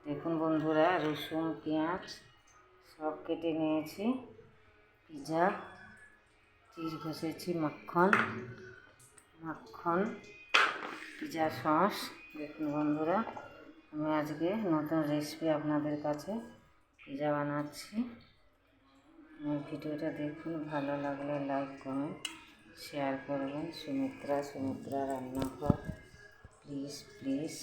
দেখুন বন্ধুরা, রসুন পেঁয়াজ সব কেটে নিয়েছি। পিৎজা চিজ ঘষেছি, মাখন পিৎজা সস। দেখুন বন্ধুরা, আমি আজকে নতুন রেসিপি আপনাদের কাছে পিৎজা বানাচ্ছি। ভিডিওটা দেখুন, ভালো লাগলে লাইক কমেন্ট শেয়ার করবেন। সুমিত্রা রান্নাঘর, প্লিজ।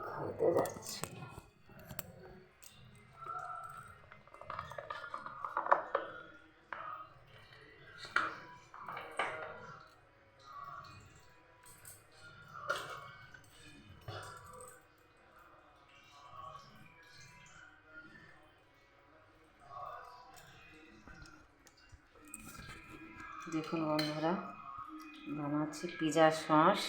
খাইতে যাচ্ছি। দেখুন বন্ধুরা, বানাচ্ছি পিৎজা সস।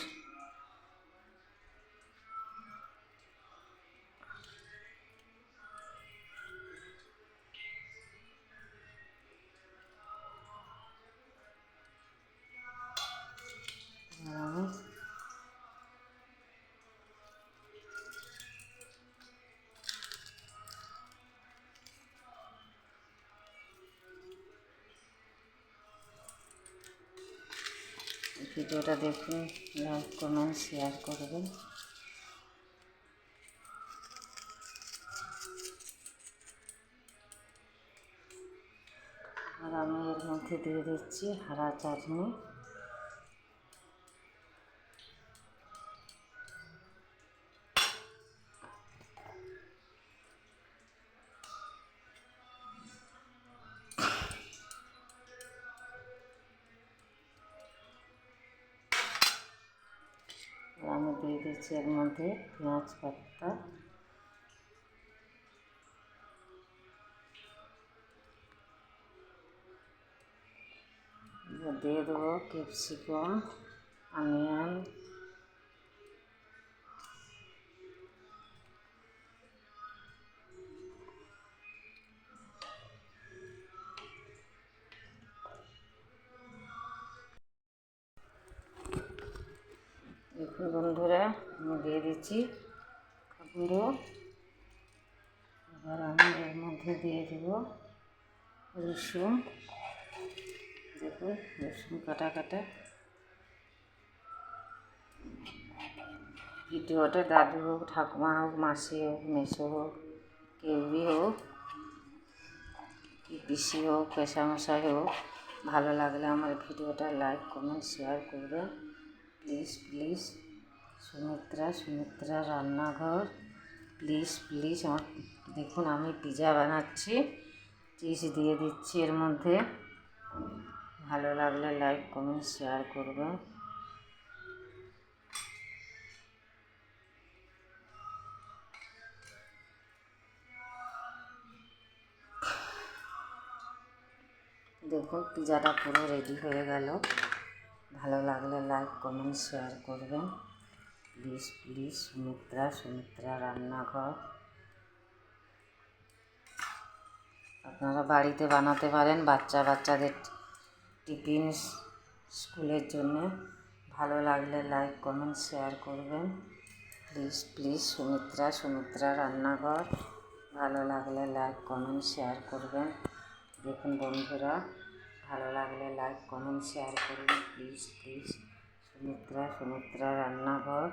ভিডিওটা দেখুন, লাইক কমেন্ট শেয়ার করবেন। আর আমি এর মধ্যে দিয়ে দিচ্ছি হরা চাটনি। আমি দিয়ে দিচ্ছি এর মধ্যে পেঁয়াজ পাতা, দিয়ে দেবো ক্যাপসিকাম, অনিয়ন, দেখুন বন্ধুরা, আমি দিয়ে দিচ্ছি গুঁড়ো। এবার আমি এর মধ্যে দিয়ে দেবো রসুন। দেখুন, রসুন কাটা। ভিডিওটা দাদু হোক, ঠাকুমা হোক, মাসি হোক, মেসো হোক, কেউই হোক, কি পিসি হোক, পেশামশাই হোক, ভালো লাগলে আমার ভিডিওটা লাইক কমেন্ট শেয়ার করবেন। প্লিজ। সুমিত্রা রান্নাঘর, প্লিজ। আমার দেখুন, আমি পিৎজা বানাচ্ছি, চিজ দিয়ে দিচ্ছি এর মধ্যে। ভালো লাগলে লাইক কমেন্ট শেয়ার করবেন। দেখুন, পিৎজাটা পুরো রেডি হয়ে গেল। ভালো লাগলে লাইক কমেন্ট শেয়ার করবেন। প্লিজ। সুমিত্রা রান্নাঘর। আপনারা বাড়িতে বানাতে পারেন বাচ্চাদের টিফিন স্কুলের জন্য। ভালো লাগলে লাইক কমেন্ট শেয়ার করবেন। প্লিজ সুমিত্রা রান্নাঘর। ভালো লাগলে লাইক কমেন্ট শেয়ার করবেন। দেখুন বন্ধুরা, ভালো লাগলে লাইক কমেন্ট শেয়ার করবেন। প্লিজ সুমিত্রা রান্নাঘর।